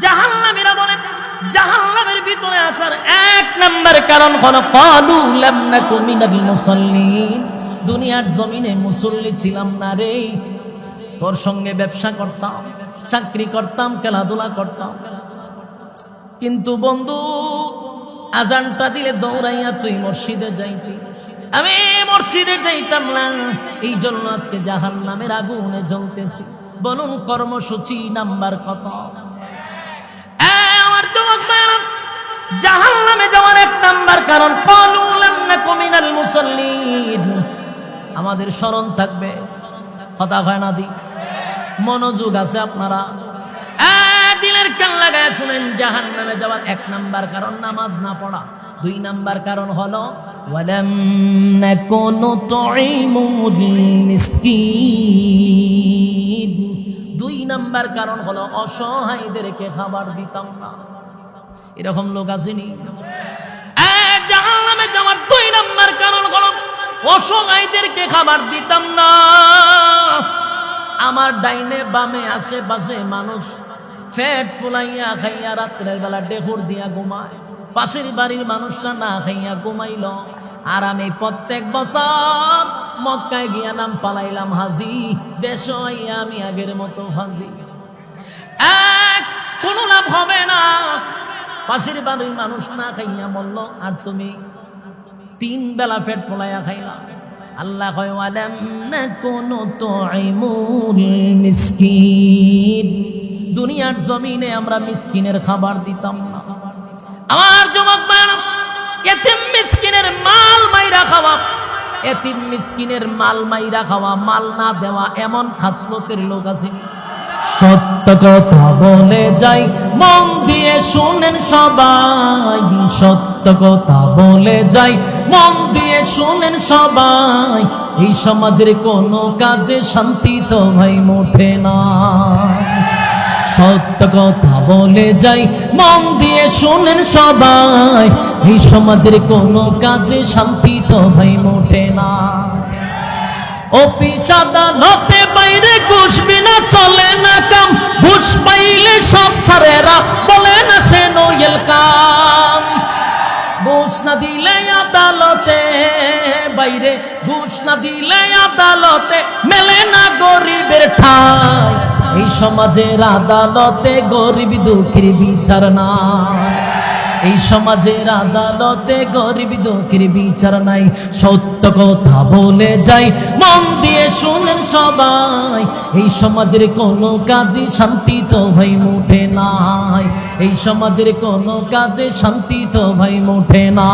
জাহান্নামীরা বলে জাহান্নামের ভিতরে আসার এক নাম্বার কারণ হলো ক্বালু লাম নাকু মিনাল মুসাল্লিন, দুনিয়ার জমিনে মুসল্লি ছিলাম না রে, তোর সঙ্গে ব্যবসা করতাম, চাকরি করতাম, খেলাধুলা করতাম, কিন্তু বন্ধু আজানটা দিলে দৌড়াইয়া তুই মসজিদে যাইতি, আমি মসজিদে যাইতাম না, এই জন্য আজকে জাহান্নামের আগুনে জ্বলতেছি। বলুন কর্মসূচি নাম্বার কত? আমার যুবক ভাইরা, জাহান্নামে যাওয়ার এক নাম্বার কারণ ক্বালু লাম নাকু মিনাল মুসাল্লিন। আমাদের স্মরণ থাকবে, কথা হয় না দি, মনোযোগ আছে আপনারা? দিলের কান লাগায় শুনেন, জাহান্নামে যাওয়ার এক নাম্বার কারণ নামাজ না পড়া। দুই নাম্বার কারণ হলো ওয়ালাম নাকু নুতঈমুল মিসকিন। দুই নাম্বার কারণ হলো অসহায়দেরকে খাবার দিতাম না। এরকম লোক আসেনি? জাহান্নামে যাওয়ার দুই নাম্বার কারণ হলো অসহায়দেরকে খাবার দিতাম না। আমার ডাইনে বামে আশেপাশে মানুষ পেট ফুলাইয়া খাইয়া রাত্রের বেলা ডেকুর দিয়া ঘুমায়, পাশের বাড়ির মানুষটা না খাইয়া ঘুমাইল, আর আমি প্রত্যেক বছর মক্কায় গিয়া নাম পালাইলাম হাজি, দেশ আইয়া আমি আগের মতো হাজি। কোনো লাভ হবে না, পাশের বাড়ির মানুষ না খাইয়া মরল, আর তুমি 3 বেলা পেট ফুলাইয়া খাইলা। আল্লাহ কয় ওয়ালাম নাকু নুতঈমুল মিসকিন। দুনিয়ার জমিনে আমরা মিসকিনের খাবার দিতাম না। আমার যুবক ভাইরা, এতিম মিসকিনের মাল মাইরা খাওয়া, এতিম মিসকিনের মাল মাইরা খাওয়া, মাল না দেওয়া এমন খাসলতের লোক আছে। সত্য কথা বলে যাই, মন দিয়ে শুনেন সবাই, সত্য কথা বলে যাই, মন দিয়ে শুনেন সবাই, এই সমাজের কোনো কাজে শান্তি তো ভাই মোটে না। সত্য কথা বলে যাই, মন দিয়ে শুনেন সবাই, এই সমাজের কোনো কাজে শান্তি তো ভাই মোটে না। অফিস আদালতে বাইরে ঘুষ বিনা চলে না কাম, ঘুষ পাইলে সব সারেরা বলে না সে নোয়েল কাম। ঘুষ না দিলে আদালতে বাইরে, ঘুষ না দিলে আদালতে মেলে না গরিবের ঠাঁই, এই সমাজের আদালতে গরিব দুঃখীর বিচার নাই, এই সমাজের আদালতে গরিব দুঃখীর বিচার নাই। সত্য কথা বলে যাই, মন দিয়ে শুনেন সবাই, এই সমাজের কোনো কাজে শান্তি তো ভাই মুঠে নাই, এই সমাজের কোনো কাজে শান্তি তো ভাই মুঠে না।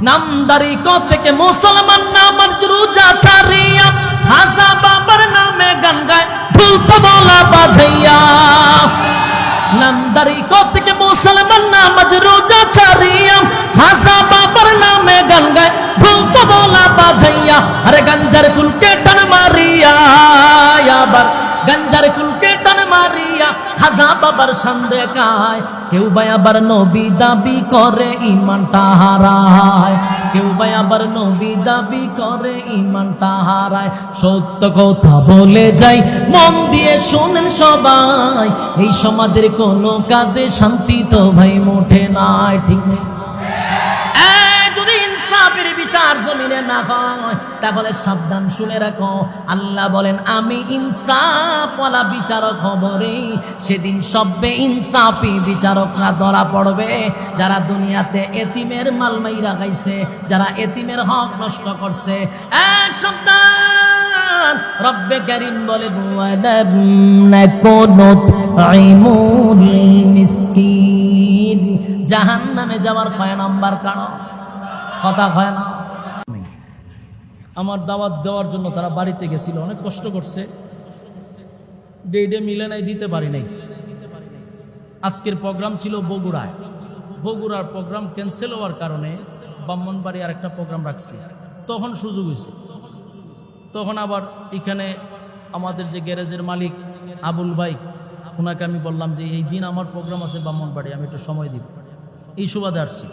নামদারি থেকে মুসলমান নামার রোজা ছাড়িয়া, খাজা বাবার নামে গান গায় ভুল তো বলা বাজাইয়া। নামদারি থেকে মুসলমান নামাজ রোজা ছাড়িয়া, খাজা বাবার নামে গান গায় ভুল তো বলা বাজাইয়া। আরে গাঞ্জার ফুলকে টান মারিয়া, আবার গাঞ্জার ফুলকে টান মারিয়া খাজা বাবার সামনে গায়। কেউ ভাই আবার নবী দাবি করে ইমানটা হারায়, কেউ ভাই আবার নবী দাবি করে ইমানটা হারায়। সত্য কথা বলে যাই, মন দিয়ে শুনেন সবাই, এই সমাজের কোনো কাজে শান্তি তো ভাই মোটে নাই, ঠিক নেই? যদি ইনসাফের বিচার জমিনে না হয়, তাহলে সাবধান শুনে রাখো, আল্লাহ বলেন আমি ইনসাফওয়ালা বিচারক হব রে। সেদিন সবে ইনসাফি বিচারকরা ধরা পড়বে, যারা দুনিয়াতে এতিমের মাল মাইরা খাইছে, যারা এতিমের হক নষ্ট করছে। সন্তান রব্বে কারীম বলেন ওয়ালাম নাকু নুতঈমুল মিসকিন। জাহান্নামে যাওয়ার কয় নাম্বার কারণ? কথা হয় না। আমার দাওয়াত দেওয়ার জন্য তারা বাড়িতে গেছিল, অনেক কষ্ট করছে, ডেটে মিলে নাই, দিতে পারি নাই। আজকের প্রোগ্রাম ছিল বগুড়ায়, বগুড়ার প্রোগ্রাম ক্যান্সেল হওয়ার কারণে ব্রাহ্মণবাড়ি আর একটা প্রোগ্রাম রাখছি। তখন সুযোগ হয়েছে, তখন আবার এখানে আমাদের যে গ্যারেজের মালিক আবুল ভাই, ওনাকে আমি বললাম যে এই দিন আমার প্রোগ্রাম আছে ব্রাহ্মণবাড়ি, আমি একটু সময় দিব, এই সুবাদে আসছি।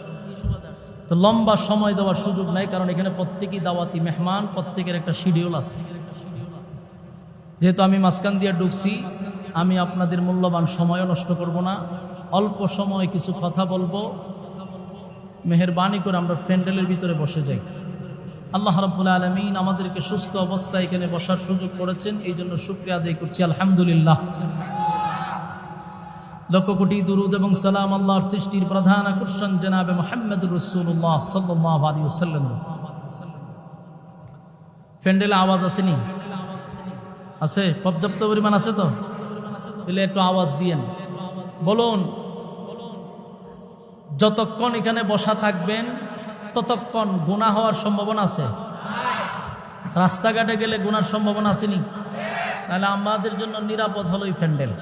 তো লম্বা সময় দেওয়ার সুযোগ নাই, কারণ এখানে প্রত্যেকেই দাওয়াতি মেহমান, প্রত্যেকের একটা শিডিউল আছে। যেহেতু আমি মাঝখান দিয়ে ঢুকছি, আমি আপনাদের মূল্যবান সময়ও নষ্ট করব না। অল্প সময় কিছু কথা বলবো। মেহেরবানি করে আমরা প্যান্ডেলের ভিতরে বসে যাই। আল্লাহ রাব্বুল আলামিন আমাদেরকে সুস্থ অবস্থায় এখানে বসার সুযোগ করেছেন, এই জন্য শুকরিয়া আদায় করছি আলহামদুলিল্লাহ। লক্ষ কোটি দুরুদ এবং সালাম আল্লাহর সৃষ্টির প্রধান আকর্ষণ জনাবে মুহাম্মদুর রাসূলুল্লাহ সাল্লাল্লাহু আলাইহি ওয়াসাল্লাম। প্যান্ডেলে আওয়াজ আসেনি? আছে? পর্যাপ্ত পরিমাণ আছে তো? তাহলে একটু আওয়াজ দিয়েন, বলুন। যতক্ষণ এখানে বসা থাকবেন ততক্ষণ গুনাহ হওয়ার সম্ভাবনা আছে। রাস্তাঘাটে গেলে গুনার সম্ভাবনা আসেনি? তাহলে আমাদের জন্য নিরাপদ হলো এই প্যান্ডেল।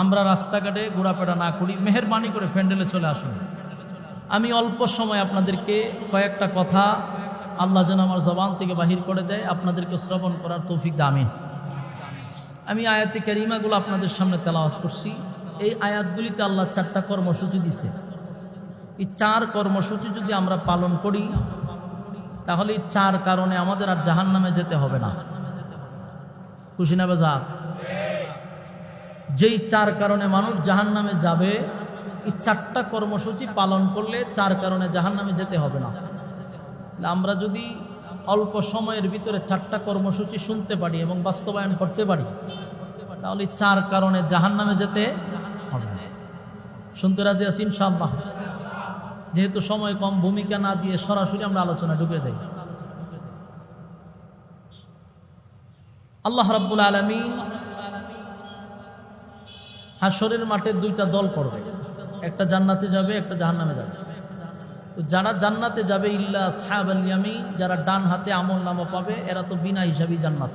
আমরা রাস্তাঘাটে ঘোরাফেরা না করি, মেহেরবানি করে প্যান্ডেলে চলে আসুন। আমি অল্প সময় আপনাদেরকে কয়েকটা কথা আল্লাহ যেন আমার জবান থেকে বাহির করে দেয়, আপনাদেরকে শ্রবণ করার তৌফিক দান। আমি আয়াতে কারিমাগুলো আপনাদের সামনে তেলাওয়াত করছি। এই আয়াতগুলিতে আল্লাহ 4টা কর্মসূচি দিছে। এই 4 কর্মসূচি যদি আমরা পালন করি তাহলে এই 4 কারণে আমাদের আর জাহান্নামে যেতে হবে না। খুশি না বেজার? যেই 4 কারণে মানুষ জাহান্নামে যাবে, এই 4টা কর্মসূচি পালন করলে 4 কারণে জাহান্নামে যেতে হবে না। আমরা যদি অল্প সময়ের ভিতরে 4টা কর্মসূচি শুনতে পারি এবং বাস্তবায়ন করতে পারি তাহলে 4 কারণে জাহান্নামে যেতে হবে না। শুনতে রাজি আছি ইনশাআল্লাহ? যেহেতু সময় কম, ভূমিকা না দিয়ে সরাসরি আমরা আলোচনা ঢুকে যাই। আল্লাহ রাব্বুল আলামিন হাশরের মাঠে 2টা দল করবে, একটা জান্নাতে যাবে, একটা জাহান্নামে যাবে। তো যারা জান্নাতে যাবে ইল্লা আসহাবাল ইয়ামিন, যারা ডান হাতে আমল নামা পাবে, এরা তো বিনা হিসাবে জান্নাত,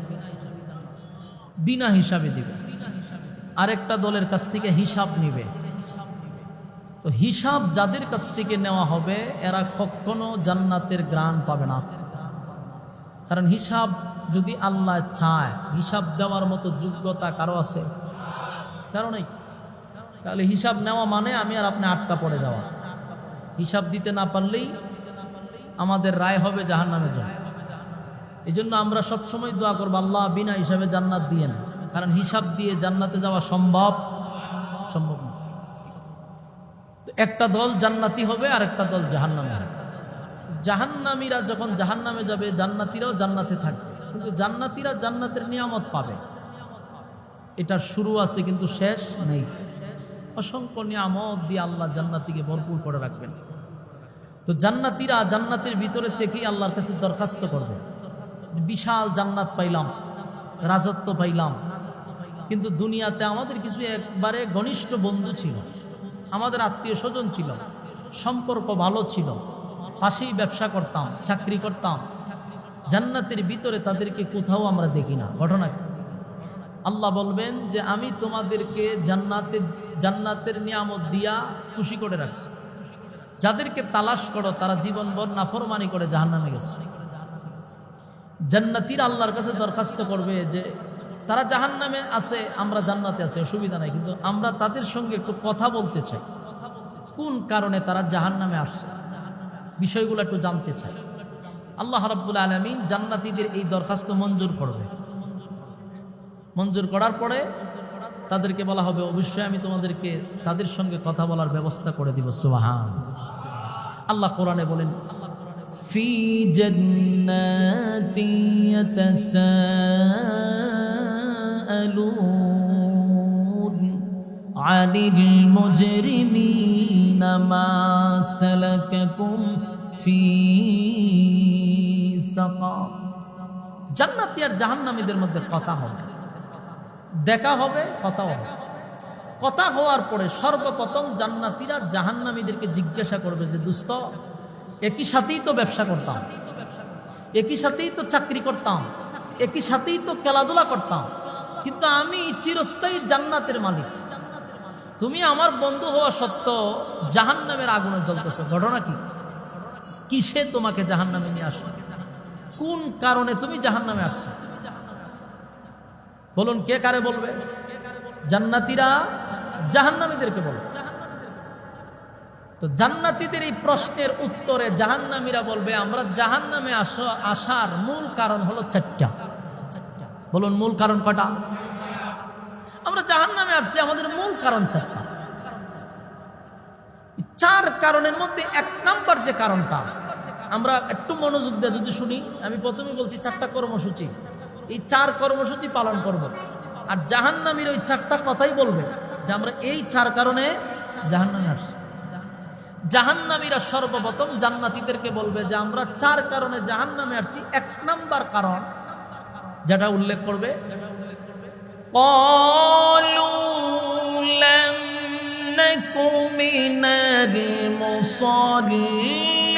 বিনা হিসাবে দিবে। আরেকটা দলের কাছ থেকে হিসাব নিবে। তো হিসাব যাদের কাছ থেকে নেওয়া হবে এরা কখনো জান্নাতের গ্রাণ পাবে না। কারণ হিসাব যদি আল্লাহ চায়, হিসাব দেওয়ার মতো যোগ্যতা কারো আছে? কারণ নেই। তাহলে হিসাব নেওয়া মানে আমি আর আপনি আটকা পড়ে যাওয়া। হিসাব দিতে না পারলেই আমাদের রায় হবে জাহান্নামে যাওয়া। এই জন্য আমরা সবসময় দোয়া করবো, আল্লাহ বিনা হিসাবে জান্নাত দিয়েন। কারণ হিসাব দিয়ে জান্নাতে যাওয়া সম্ভব না। তো একটা দল জান্নাতি হবে আর একটা দল জাহান্নামে হবে। জাহান্নামীরা যখন জাহান্নামে যাবে, জান্নাতীরাও জান্নাতে থাকবে, কিন্তু জান্নাতীরা জান্নাতের নিয়ামত পাবে। এটার শুরু আছে কিন্তু শেষ নেই। অসংখ্য নিয়ামত দিয়ে আল্লাহ জান্নাতীকে ভরপুর করে রাখবেন। তো জান্নাতীরা জান্নাতের ভিতরে থেকেই আল্লাহর কাছে দরখাস্ত করবে, বিশাল জান্নাত পাইলাম, রাজত্ব পাইলাম, কিন্তু দুনিয়াতে আমাদের কিছু একবারে ঘনিষ্ঠ বন্ধু ছিল, আমাদের আত্মীয় স্বজন ছিল, সম্পর্ক ভালো ছিল, পাশেই ব্যবসা করতাম, চাকরি করতাম। জান্নাতের ভিতরে তাদেরকে কোথাও আমরা দেখি না। ঘটনা কি? আল্লাহ বলবেন যে আমি তোমাদেরকে জান্নাতের নিয়ামত দিয়া খুশি করে রাখছি। যাদেরকে তালাশ করো তারা জীবনভর নাফরমানি করে জাহান্নামে গেছে। জান্নাতীরা আল্লাহর কাছে দরখাস্ত করবে যে তারা জাহান্নামে আছে, আমরা জান্নাতে আছি, অসুবিধা নাই, কিন্তু আমরা তাদের সঙ্গে একটু কথা বলতে চাই। কোন কারণে তারা জাহান্নামে আসছে, বিষয়গুলো একটু জানতে চাই। আল্লাহ রাব্বুল আলামিন জান্নাতীদের এই দরখাস্ত মঞ্জুর করবে। মঞ্জুর করার পরে তাদেরকে বলা হবে, অবশ্যই আমি তোমাদেরকে তাদের সঙ্গে কথা বলার ব্যবস্থা করে দিব। সুবহান আল্লাহ কোরআনে বলেন, ফি জান্নাতি ইয়াতাসাআলুন আনিল মুজরিমিনা মা সালাকাকুম ফি সাকার। জান্নাতি আর জাহান্নামীদের মধ্যে কথা হবে, দেখা হবে, কথা হবে। কথা হওয়ার পরে সর্বপ্রথম জান্নাতীরা জাহান্নামীদেরকে জিজ্ঞাসা করবে যে দোস্ত, একই সাথেই তো ব্যবসা করতাম, একই সাথেই তো চাকরি করতাম, একই সাথেই তো খেলাধুলা করতাম, কিন্তু আমি চিরস্থায়ী জান্নাতের মালিক, তুমি আমার বন্ধু হওয়া সত্ত্বেও জাহান্নামের আগুনে জ্বলতেছ। ঘটনা কি? কিসে তোমাকে জাহান্নামে নিয়ে আসলো? কোন কারণে তুমি জাহান্নামে আসছো? বলুন, কে কারে বলবে? জান্নাতীরা জাহান্নামীদেরকে বলবে। তো জান্নাতীদের এই প্রশ্নের উত্তরে জাহান্নামীরা বলবে, আমরা জাহান্নামে আসার মূল কারণ হলো 4টা। বলুন মূল কারণ কটা? আমরা জাহান্নামে আসছি আমাদের মূল কারণ চারটা। চার কারণের মধ্যে এক নাম্বার যে কারণটা, আমরা একটু মনোযোগ দিয়ে যদি শুনি, আমি প্রথমেই বলছি 4টা কর্মসূচি, এই 4 কর্মসূচি পালন করব। আর জাহান্নামীর ওই 4টা কথাই বলবে যে আমরা এই 4 কারণে জাহান্নামে আসছি। জাহান্নামীরা সর্বপ্রথম জান্নাতীদেরকে বলবে যে আমরা 4 কারণে জাহান্নামে আসছি। 1 নাম্বার কারণ যেটা উল্লেখ করবে, ক্বালু লাম নাকু মিনাল মুসাল্লিন।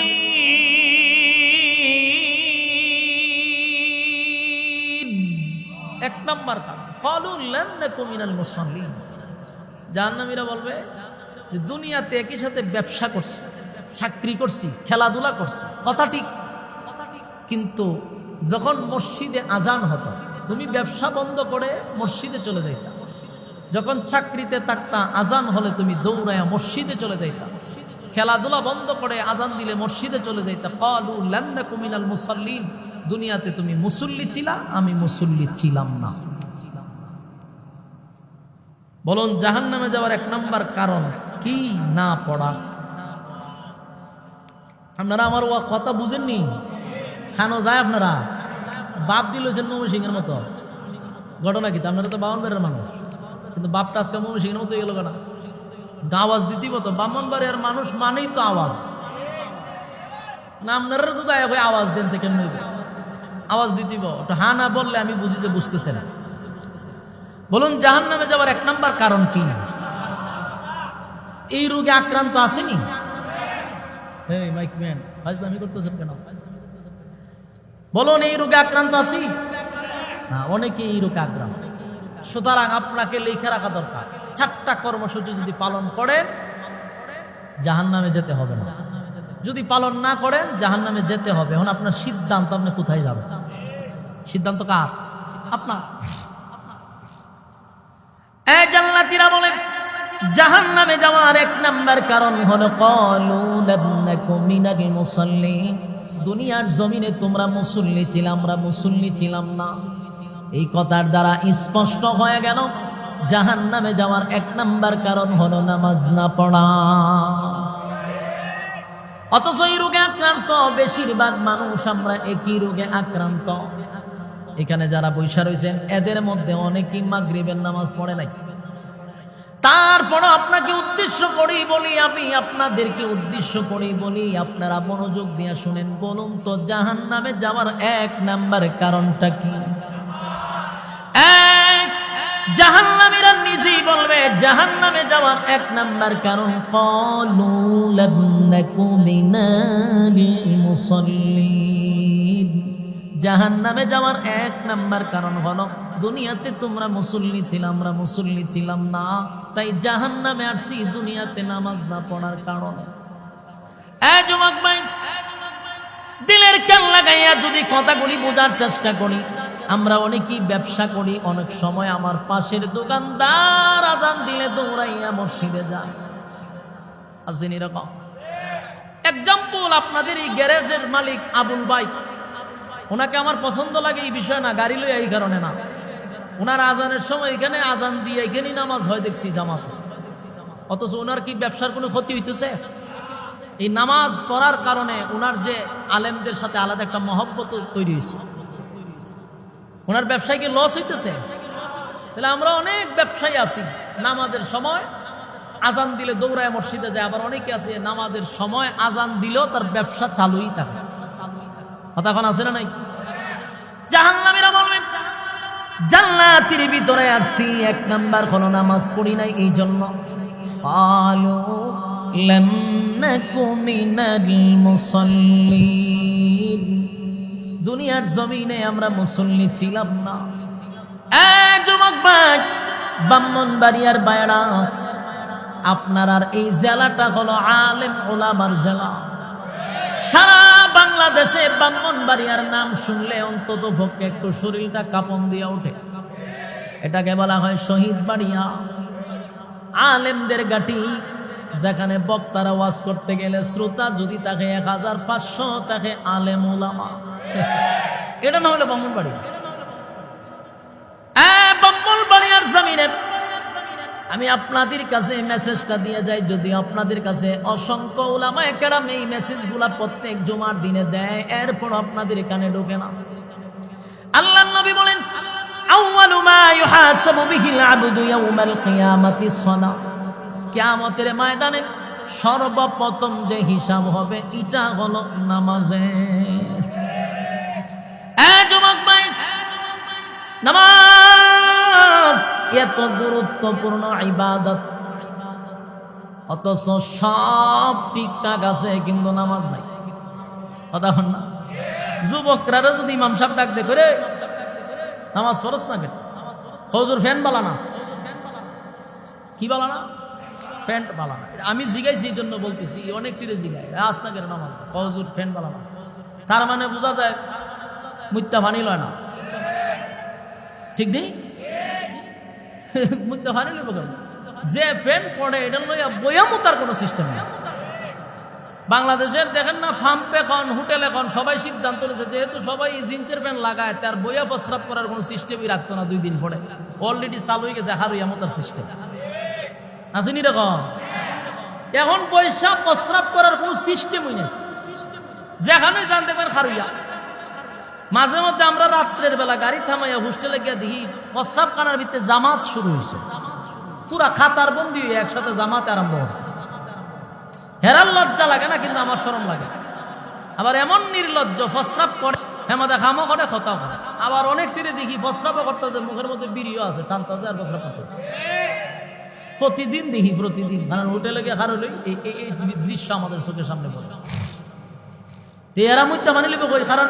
1 নাম্বার কারণ, ক্বালু লাম নাকু মিনাল মুসাল্লিন। জাহান্নামীরা বলবে যে দুনিয়াতে একই সাথে ব্যবসা করছি, চাকরি করছি, খেলাধুলা করছি, কথা ঠিক, কিন্তু যখন মসজিদে আজান হতো তুমি ব্যবসা বন্ধ করে মসজিদে চলে যাইতা, যখন চাকরিতে থাকতা আজান হলে তুমি দৌড়ায়া মসজিদে চলে যাইতা, খেলাধুলা বন্ধ করে আজান দিলে মসজিদে চলে যাইতা। ক্বালু লাম নাকু মিনাল মুসাল্লিন। দুনিয়াতে তুমি মুসল্লি ছিলা, আমি মুসল্লি ছিলাম না। বলুন জাহান্নামে যাওয়ার 1 নাম্বার কারণ কি? না পড়া। আপনারা আমার ওয়া কথা বুঝেননি? খানো যায় আপনারা বাপ দিলেছেন ময়মনসিংহের মতো ঘটনা কি? আপনারা তো বামনবাড়ির মানুষ, কিন্তু বাপটা আজকে ময়মনসিংহের মতো গেল কেন? আওয়াজ দিতেই মতো বামনবাড়ির মানুষ মানেই তো আওয়াজ না। আপনারা যদি আওয়াজ দেন থেকে আওয়াজ দিতেই ওটা হা না বললে আমি বুঝি যে বুঝতেছেন। বলুন জাহান্নামে যাওয়ার 1 নাম্বার কারণ কি? এই রোগে আক্রান্ত আসেনি? এই মাইক ম্যান ফাজলামি করতেছেন কেন? বলুন এই রোগে আক্রান্ত আছি না? অনেকে এই রোগে আক্রান্ত। সুতরাং আপনাকে লিখে রাখা দরকার, 4টা কর্মসূচি যদি পালন করেন জাহান্নামে যেতে হবে না। যদি পালন না করেন জাহান্নামে যেতে হবে। এখন আপনার সিদ্ধান্ত, আপনি কোথায় যাবেন? সিদ্ধান্ত কার? আপনার। জান্নাতীরা বলেন জাহান্নামে যাওয়ার 1 নাম্বার কারণ হলো ক্বালু লাম নাকু মিনাল মুসাল্লিন। দুনিয়ার জমিনে তোমরা মুসল্লি ছিলে, আমরা মুসল্লি ছিলাম না। এই কথার দ্বারা স্পষ্ট হয়ে গেল জাহান্নামে যাওয়ার 1 নাম্বার কারণ হলো নামাজ না পড়া। অথচ এই রোগে আক্রান্ত বেশিরভাগ মানুষ, আমরা একই রোগে আক্রান্ত। এখানে যারা বৈশা রয়েছেন এদের মধ্যে অনেকেই মাগরিবের নামাজ পড়ে নাই। তারপরও আপনাকে উদ্দেশ্য করেই বলি, আমি আপনাদেরকে উদ্দেশ্য করেই বলি, আপনারা মনোযোগ দিয়ে শুনেন। বলুন তো জাহান্নামে যাওয়ার 1 নাম্বার কারণটা কি? জাহান্নামীরা নিজেই বলবে জাহান্নামে যাওয়ার 1 নাম্বার কারণ ক্বালু লাম নাকু মিনাল মুসাল্লিন। জাহান্নামে যাওয়ার 1 নাম্বার কারণ হলো দুনিয়াতে তোমরা মুসল্লি ছিলে, আমরা মুসল্লি ছিলাম না, তাই জাহান্নামে আসছি দুনিয়াতে নামাজ না পড়ার কারণে। যুবক ভাই, দিলের কান লাগাইয়া যদি কথাগুলি বোঝার চেষ্টা করি, আমরা অনেকেই ব্যবসা করি, অনেক সময় আমার পাশের দোকানদার আজান দিলে দৌড়াইয়া মসজিদে যায়। আছেন এরকম? এক্সাম্পল, আপনাদের এই গ্যারেজের মালিক আবুল ভাই, ওনাকে আমার পছন্দ লাগে এই বিষয় না, গাড়ি লইয়া এই কারণে না। ওনার আজানের সময় এখানে আজান দিয়ে এখানেই নামাজ হয় দেখছি জামাতে, অথচ ওনার কি ব্যবসার কোনো ক্ষতি হইতেছে? এই নামাজ পড়ার কারণে ওনার যে আলেমদের সাথে আলাদা একটা মহব্বত তৈরি হয়েছে। ওনার ব্যবসায় কি লস হইতেছে? তাহলে আমরা অনেক ব্যবসায়ী আছি নামাজের সময় আজান দিলে দৌড়ায় মসজিদে যায়, আবার অনেকে আছে নামাজের সময় আজান দিলেও তার ব্যবসা চালুই থাকে। কথা এখন আছে না নাই? জাহান্নামীরা বলবেন জান্নাতের ভিতরে আসছি 1 নাম্বার হলো নামাজ পড়ি নাই, এই জন্য। ক্বালু লাম নাকু মিনাল মুসাল্লিন। দুনিয়ার জমিনে আমরা মুসল্লি ছিলাম না। যুবক ভাই, ব্রাহ্মণবাড়িয়ার বাইরা, আপনার আর এই জেলাটা হলো আলেম ওলামার জেলা। সারা বাংলাদেশে ব্রাহ্মণবাড়িয়ার নাম শুনলে অন্তত পক্ষে একটু শরীরটা কাঁপন দিয়ে ওঠে। এটাকে বলা হয় শহীদ বাড়িয়া, আলেমদের গাটি, যেখানে বক্তারা ওয়াজ করতে গেলে শ্রোতা যদি তাকে 1500 তাকে আলেম ওলামা। এটা না হলে ব্রাহ্মণবাড়িয়া। আমি আপনাদের কাছে মেসেজটা দিয়ে যাই, যদি আপনাদের কাছে অসংখ্য উলামায়ে কেরাম এই মেসেজগুলা প্রত্যেক জুমার দিনে দেয়, এরপর আপনাদের কানে ঢোকে না। আল্লাহর নবী বলেন, আউয়ালু মা ইউহাসাবু বিহিল আবদু ইয়াউমাল কিয়ামাতিস সালাহ। কিয়ামতের ময়দানে সর্বপ্রথম যে হিসাব হবে এটা হলো নামাজের। যুবক ভাই, নামাজ এত গুরুত্বপূর্ণ ইবাদত, অথচ সব ঠিকঠাক আছে কিন্তু নামাজ নাই। কথা হন না? যুবকরা যদি ইমাম সাহেব ডাক দেখে, রে নামাজ ফরজ না কেন? হুজুর ফ্যান বালানা। কি বালানা? ফ্যান বালানা। আমি জিগাইছি এই জন্য বলতেছি, অনেকটিরে জিগাই আস না কেন নামাজ, হুজুর ফ্যান বালানা। তার মানে বোঝা যায় মুত্তা পানি লয় না, ঠিক নেই? মুত্তা পানি লইব কেন? যে ফ্যান পড়ে এটা লইয়া বইয়ামো তার কোনো সিস্টেম নেই। বাংলাদেশের দেখেন না, ফার্মে এখন হোটেল এখন সবাই সিদ্ধান্ত নিয়েছে, যেহেতু সবাই জিন্সের প্যান্ট লাগায়, তার বইয়া প্রস্রাব করার কোনো সিস্টেমই রাখতো না। 2 দিন পরে অলরেডি চালু হয়ে গেছে হারুইয়া মতার সিস্টেম, আসেনি রকম। এখন পয়সা প্রস্রাব করার কোনো সিস্টেমই নেই, যেখানে জানতে পারেন হারুইয়া। মাঝে মধ্যে আমরা রাত্রের বেলা গাড়ি থামাইয়া হোস্টেলে গিয়ে দেখি প্রস্রাব খানার ভিতরে জামাত শুরু হয়েছে, পুরা খাতার বন্দি হয়ে একসাথে জামাত আরম্ভ হচ্ছে। হেরার লজ্জা লাগে না, কিন্তু আমার শরম লাগে। আবার এমন নির্লজ্জ প্রস্রাব করে, হেমাদে খামো করে, খতাও করে। আবার অনেক তীরে দেখি প্রস্রাবও করতেছে, মুখের মধ্যে বিড়িও আছে, টানতেছে আর প্রস্রাব করতেছে। প্রতিদিন দেখি, প্রতিদিন। কারণ হোটেলে গিয়ে খারো এই দৃশ্য আমাদের চোখের সামনে পড়ে। এরা মুখটা মানে লিব কই, কারণ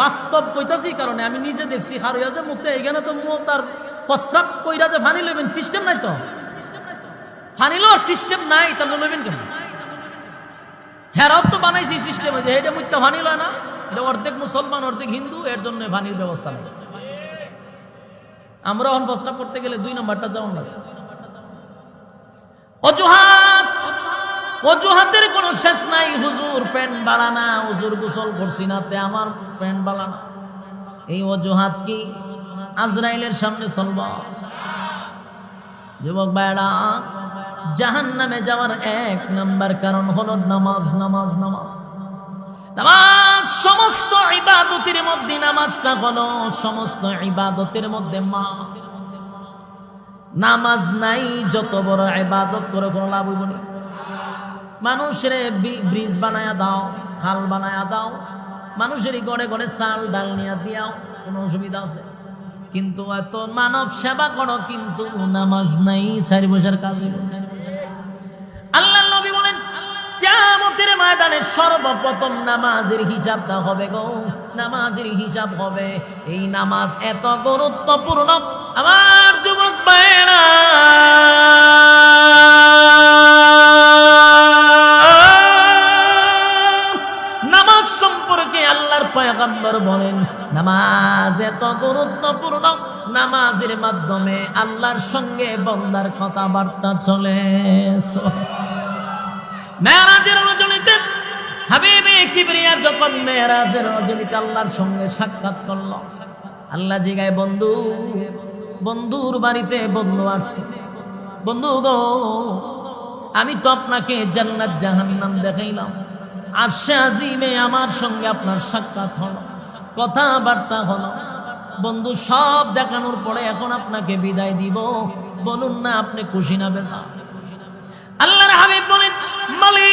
বাস্তব কইতাছি, কারণে আমি নিজে দেখছি খারুইয়া যে মুখটা এখানে তো তার প্রস্রাব কইরা যে ফানি লইবেন সিস্টেম নাই, তো ফানি লওয়ার সিস্টেম নাই, তা লইবেন কেন? হেরাও তো বানাইছি সিস্টেম, যে এটা মুখটা ফানি লয় না, এটা অর্ধেক মুসলমান অর্ধেক হিন্দু, এর জন্য ফানির ব্যবস্থা নেই। আমরা এখন প্রস্রাব করতে গেলে 2 নম্বরটা যেমন লাগে। অজুহাত, অজুহাতের কোনো শেষ নাই। হুজুর প্যান্ট বালানা, হুজুর গোসল করছি না তে আমার প্যান্ট বালানা। এই অজুহাত কি আজরাইলের সামনে চলব? যুবক ভাইরা, জাহান্নামে যাওয়ার 1 নাম্বার কারণ হলো নামাজ, নামাজ, নামাজ, নামাজ। সমস্ত ইবাদতের মধ্যে নামাজটা হলো সমস্ত ইবাদতের মধ্যে মা। নামাজ নাই যত বড় ইবাদত করে কোনো লাভ হইব না। মানুষের ব্রিজ বানায়া দাও, খাল বানায়া দাও, মানুষের ঘরে ঘরে চাল ডাল নিয়ে দিয়াও, কোনো অসুবিধা আছে? কিন্তু এত মানব সেবা করো, কিন্তু নামাজ নাই, 4 বছর কাজ হইব। আল্লাহ নবী বলেন, কিয়ামতের ময়দানে সর্বপ্রথম নামাজের হিসাবটা হবে গো, নামাজের হিসাব হবে। এই নামাজ এত গুরুত্বপূর্ণ আমার যুবক ভাইরা। নামাজ সম্পর্কে আল্লাহর পয়গম্বর বলেন, নামাজ এত গুরুত্বপূর্ণ, নামাজের মাধ্যমে আল্লাহর সঙ্গে বান্দার কথাবার্তা চলে। মেরাজের রজনীতে হাবিবে কিবরিয়া যখন মেরাজের রজনীতে আল্লাহর সঙ্গে সাক্ষাৎ করলো, আল্লাহ জিগায়, বন্ধু, বন্ধুর বাড়িতে বন্ধু আসছে। বন্ধু গো, আমি তো আপনাকে জান্নাত জাহান্নাম দেখাইলাম, আরশে আজিমে আমার সঙ্গে আপনার সাক্ষাৎ হলো, কথাবার্তা হলো। বন্ধু, সব দেখানোর পরে এখন আপনাকে বিদায় দিব, বলুন না আপনি খুশি না বেজার? আল্লাহর হাবিব বলেন, মালিক,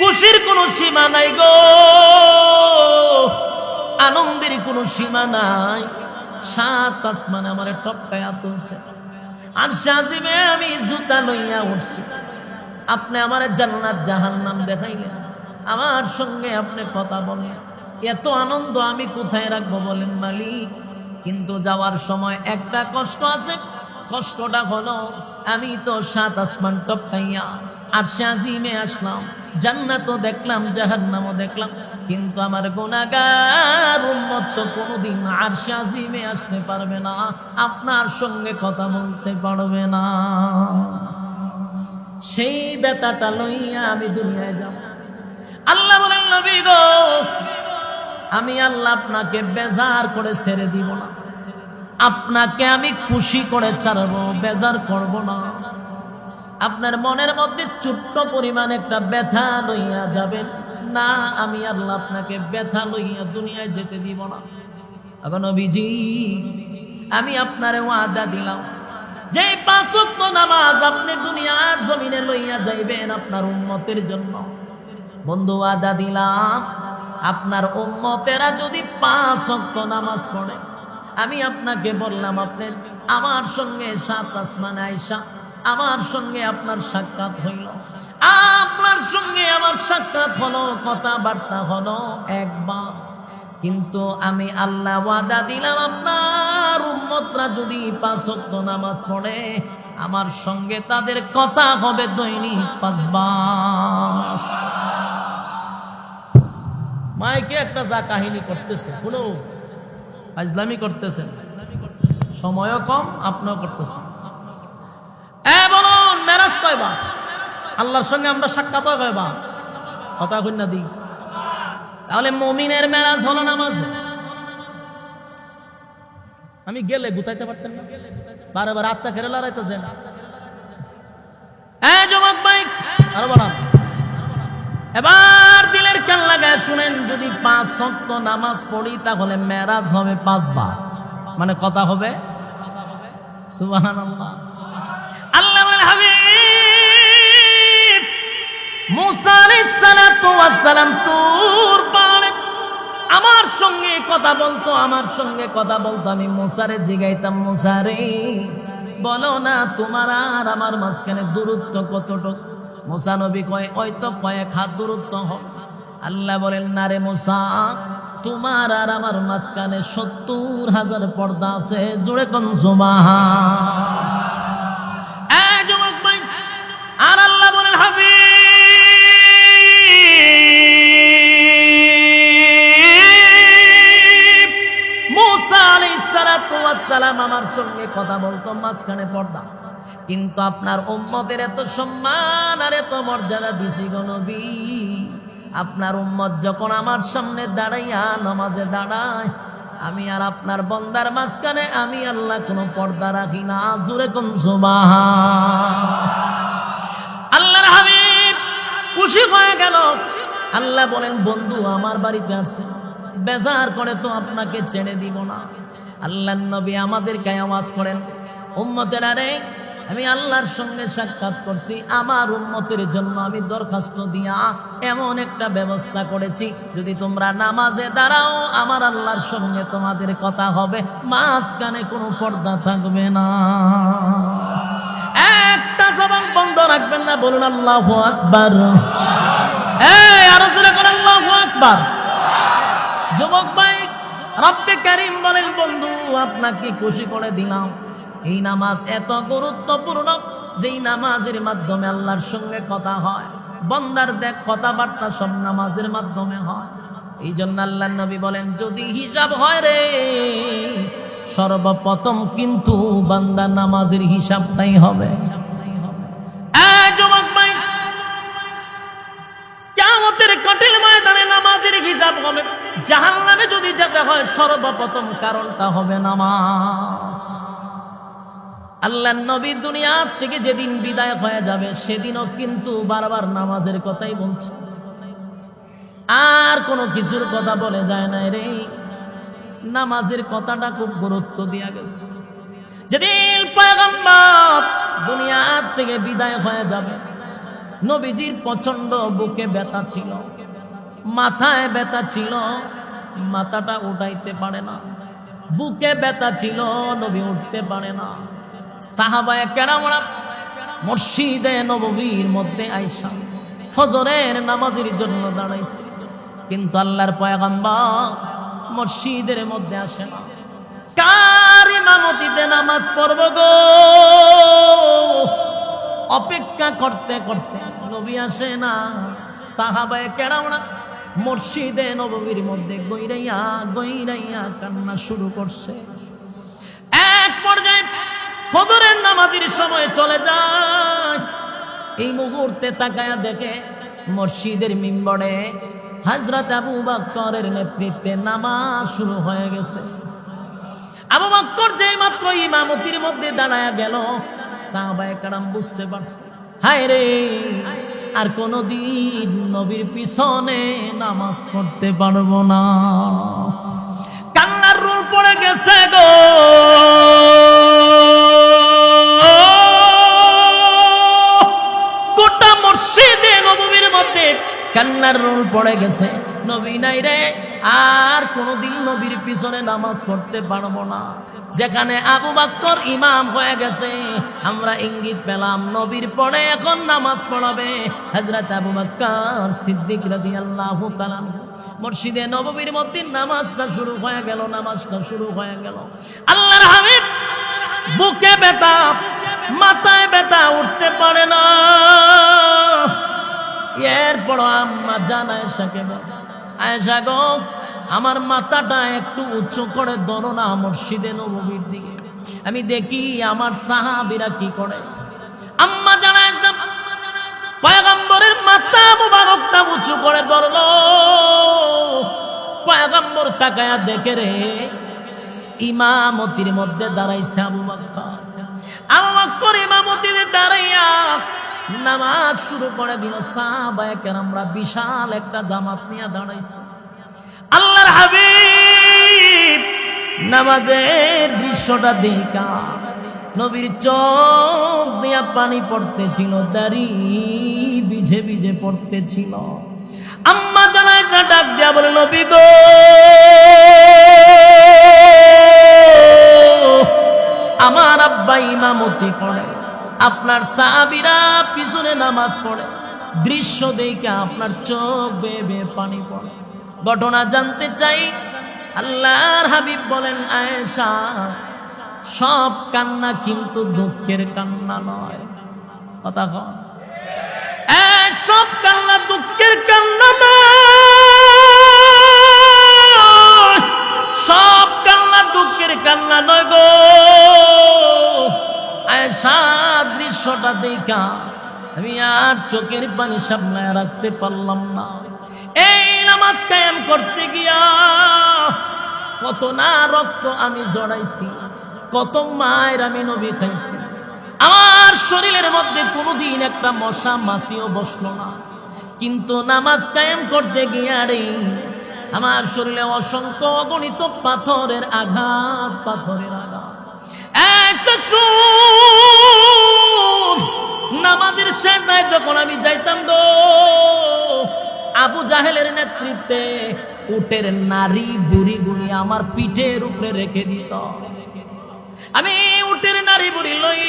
খুশির কোনো সীমা নাই গো, আনন্দের কোনো সীমা নাই। 7 আসমানে আমার টপকায়া তুলছে, আর সাজিমে আমি জুতা লইয়া উঠছি। আপনি আমার জান্নাত জাহান্নাম দেখাইলেন, আমার সঙ্গে আপনি কথা বলেন, এত আনন্দ আমি কোথায় রাখবো বলেন মালিক? কিন্তু যাওয়ার সময় একটা কষ্ট আছে, কষ্টটা হলো আমি তো 7 আসমান টপকাইয়া আরশে আজিমে আসলাম, জান্নাতও দেখলাম, জাহান্নামও দেখলাম, কিন্তু আমার গুনাহগার উম্মত তো কোনোদিন আরশে আজিমে আসতে পারবে না, আপনার সঙ্গে কথা বলতে পারবে না। সেই ব্যথাটা লইয়া আমি দুনিয়ায় যাব। আল্লাহ বলেন, নবী গো, আমি আল্লাহ আপনাকে বেজার করে ছেড়ে দিব না, আপনাকে আমি খুশি করে ছাড়বো, বেজার করব না। আপনার মনের মধ্যে ছোট্ট পরিমাণ একটা ব্যথা লইয়া যাবেন না, আমি আল্লাহ আপনাকে ব্যথা লইয়া দুনিয়ায় যেতে দিব না। এখন নবীজি আমি আপনারে ওয়াদা দিলাম, যে 5 ওয়াক্ত নামাজ আপনি দুনিয়ার জমিনে লইয়া যাইবেন আপনার উম্মতের জন্য। বন্ধু ওয়াদা দিলাম, আপনার উম্মতেরা যদি 5 ওয়াক্ত নামাজ পড়ে, আমি আপনাকে বললাম আপনি আমার সঙ্গে 7 আসমানে আইসা আমার সঙ্গে আপনার সাক্ষাৎ হইল, আপনার সঙ্গে আমার সাক্ষাৎ হলো, কথাবার্তা হলো একবার। কিন্তু আমি আল্লাহ ওয়াদা দিলাম, আপনার উম্মতরা যদি 5 ওয়াক্ত নামাজ পড়ে, আমার সঙ্গে তাদের কথা হবে দৈনিক 5 বার। মাইকে একটা যা কাহিনী করতেছে, কোনো ফাজলামি করতেছেন, সময়ও কম, আপনিও করতেছেন। বলুন মেরাজ কয়বার? আল্লাহর সঙ্গে আমরা সাক্ষাৎ কয়বার? কথা কই না দিই। তাহলে মুমিনের মেরাজ হলো নামাজ। আমি গেলে গুতাইতে পারতেন না, বারবার আত্মা কেড়ে লড়াইতেছেন। যুবক ভাই আরো বলাম, এবার দিলের কান লাগায় শুনেন, যদি 5 ওয়াক্ত নামাজ পড়ি তাহলে মেরাজ হবে 5 বার, মানে কথা হবে সুবহানাল্লাহ। আল্লাহর হাবিব মুসা আলাইহিস সালাতু ওয়াস সালাম তুর পাহাড়ে আমার সঙ্গে কথা বলতো, আমার সঙ্গে কথা বলতো। আমি মুসারে জিগাইতাম, মুসা রে বলো না তোমার আর আমার মাঝখানে দূরত্ব কতটুকু? মুসা নবী কয় ওই তো কয়েক হাত দূরত্ব হবে। আল্লাহ বলেন না রে মুসা, তোমার আর আমার মাঝখানে 70,000 পর্দা আছে। জোরে কোন সুবহান। যুবক ভাই, আর আল্লাহ বলেন হাবিব মুসা আলাইহিস সালাতু ওয়াস সালাম আমার সঙ্গে কথা বলতো, মাঝখানে পর্দা। কিন্তু আপনার উম্মতের এত সম্মান আর এত মর্যাদা দিছি গো নবী, আপনার উম্মত যখন আমার সামনে দাঁড়াইয়া নামাজে দাঁড়ায়, আমি আর আপনার বান্দার মাঝখানে আমি আল্লাহ কোনো পর্দা রাখি না। জোরে কোন সুবহান। আল্লাহর হাবিব খুশি হয়ে গেল। আল্লাহ বলেন বন্ধু আমার বাড়িতে আসছে, বেজার করে তো আপনাকে ছেড়ে দিব না। আল্লাহর নবী আমাদেরকে আওয়াজ করেন, উম্মতেরা রে, আমি আল্লাহর সঙ্গে সাক্ষাৎ করছি, আমার উম্মতের জন্য আমি দরখাস্ত দিয়া এমন একটা ব্যবস্থা করেছি, যদি তোমরা নামাজে দাঁড়াও আমার আল্লাহর সঙ্গে তোমাদের কথা হবে, মাঝখানে কোনো পর্দা থাকবে না। একটা জবান বন্ধ রাখবেন না, বলুন আল্লাহু আকবার। আরো জোরে বলেন আল্লাহু আকবার। যুবক ভাই, রব্বে কারীম বলেন বন্ধু আপনাকে খুশি করে দিলাম। এই নামাজ এত গুরুত্বপূর্ণ, যেই নামাজের মাধ্যমে আল্লাহর সঙ্গে কথা হয়, বান্দার দেখ কথাবার্তা সব নামাজের মাধ্যমে হয়। এই জন্য আল্লাহর নবী বলেন, যদি হিসাব হয় রে, সর্বপ্রথম কিন্তু বান্দা নামাজের হিসাবটাই হবে। যুবক ভাই, কিয়ামতের কঠিন ময়দানে নামাজের হিসাব হবে। জাহান্নামে যদি যেতে হয় সর্বপ্রথম কারণটা হবে নামাজ। আল্লাহর নবী দুনিয়া থেকে যেদিন বিদায় হয়ে যাবে সেদিনও কিন্তু বারবার নামাজের কথাই বলছে, আর কোনো কিছুর কথা বলে যায় না রে। নামাজের কথাটা খুব গুরুত্ব দেয়া গেছে। যেদিন পয়গম্বর দুনিয়া থেকে বিদায় হয়ে যাবে, নবীজির প্রচন্ড বুকে ব্যথা ছিল, মাথায় ব্যথা ছিল, মাথাটা উঠাইতে পারে না, বুকে ব্যথা ছিল, নবী উঠতে পারে না। সাহাবায়ে কেরামরা মসজিদে নববীর মধ্যে আইসা ফজরের নামাজের জন্য দাঁড়াইছে, কিন্তু আল্লাহর পয়গম্বর মসজিদের মধ্যে আসে না। কার ইমামতিতে নামাজ পড়ব গো? অপেক্ষা করতে করতে নবী আসে না। সাহাবায়ে কেরামরা মসজিদে নববীর মধ্যে গইরাইয়া গইরাইয়া কান্না শুরু করছে। এক পর্যায়ে ফজরের নামাজের সময় চলে যায়। এই মুহূর্তে তাকায়া দেখে মসজিদের মিম্বরে হযরত আবু বকরের নেতৃত্বে নামাজ শুরু হয়ে গেছে। আবু বকর যেই মাত্র ইমামতির মধ্যে দাঁড়ায় গেল, সাহাবায়ে কেরাম বুঝতে পারছে, হায় রে, আর কোনদিন নবীর পিছনে নামাজ পড়তে পারবো না। কান্নার রোল পড়ে গেছে গো। গোটা মসজিদে নববীর মধ্যে কান্নার রোল পড়ে গেছে। নবী নাই রে, আর কোনদিন নবীর পিছনে নামাজ পড়তে পারবো না। যেখানে আবু বকর ইমাম হয়ে গেছে, আমরা ইঙ্গিত পেলাম নবীর পরে এখন নামাজ পড়াবে হযরত আবু বকর সিদ্দিক রাদিয়াল্লাহু তাআলা। মসজিদে নববীর মধ্যে নামাজটা শুরু হয়ে গেল, নামাজটা শুরু হয়ে গেল। আল্লাহর হাবিব বুকে ব্যথা, মাথায় ব্যথা, উঠতে পারে না। এরপর আম্মা জান আয়েশাকে বলে, আয়েশা গো, আমার মাথাটা একটু উঁচু করে ধরো না মসজিদে নববীর দিকে, আমি দেখি আমার সাহাবীরা কি করে। আম্মা জান আয়েশা পয়গম্বরের মাথা মুবারকটা উঁচু করে ধরলো। পয়গম্বর তাকায়া দেখে রে, ইমামতির মধ্যে দাঁড়াইছে আবু বকর। আবু বকর ইমামতিতে দাঁড়াইয়া নামাজ শুরু করে দিল। সাহাবায়ে কেরামরা বিশাল একটা জামাত নিয়ে দাঁড়াইছে। আল্লাহর হাবিব নামাজের দৃশ্যটা দেখা নবীর চোখ দিয়া পানি পড়তেছিল, দাড়ি ভিজে ভিজে পড়তেছিল। আম্মা জান আয়েশা ডাক দিয়া বলে, নবী গো, আমার আব্বা ইমামতি করে, আপনার সাহাবীরা পিছনে নামাজ পড়ে, দৃশ্য দেখে আপনার চোখ বেয়ে বেয়ে পানি পড়ে। ঘটনা জানতে চাই। আল্লাহর হাবিব বলেন, আয়েশা, সব কান্না কিন্তু দুঃখের কান্না নয়। কথা কন, সব কান্না দুঃখের কান্না নয়, সব কান্না দুঃখের কান্না নয় গো। আয়েশা দৃশ্যটা দেখা আমি আর চোখের পানি সামলায় রাখতে পারলাম না। এই নামাজ কায়েম করতে গিয়া কত না রক্ত আমি জড়াইছি, কত মায়ের আমি নবী খাইছি। আমার শরীরের মধ্যে কোনোদিন একটা মশা মাছিও বসলো না, কিন্তু নামাজ কায়েম করতে গিয়া রে আমার শরীরে অসংখ্য অগণিত পাথরের আঘাত, পাথরের আঘাত। নামাজের শেষদায় যখন আমি যাইতাম গো, আবু জাহেলের নেতৃত্বে উটের নারী বুড়ি গুলি আমার পিঠের উপরে রেখে দিত। আমি উটের নারী বুড়ি লই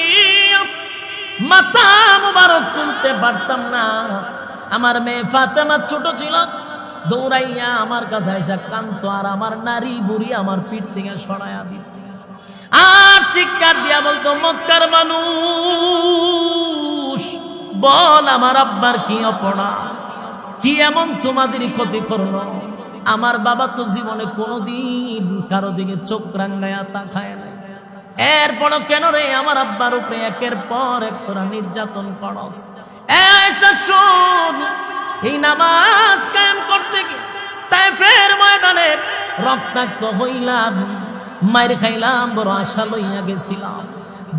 মাথা মুবারক তুলতে পারতাম না। আমার মেয়ে ফাতেমা ছোট ছিল, দৌড়াইয়া আমার কাছে এসে কান্ত, আর আমার নারী বুড়ি আমার পিঠ থেকে সরাইয়া দিত, আর চিৎকার দিয়া বলতো, মক্কার মানুষ, বল আমার আব্বার কি অপরাধ, কি এমন তোমাদের ক্ষতি করলো? আমার বাবা তো জীবনে কোনোদিন কারো দিকে চোখ রাঙায়া তাকায় না, এরপরও কেন রে আমার আব্বার উপরে একের পর এক তোরা নির্যাতন করস? এই নামাজ কায়েম করতে গিয়ে তায়েফের ময়দানে রক্তাক্ত হইলাম, মাইর খাইলাম, বড় আশা লইয়া গেছিলাম।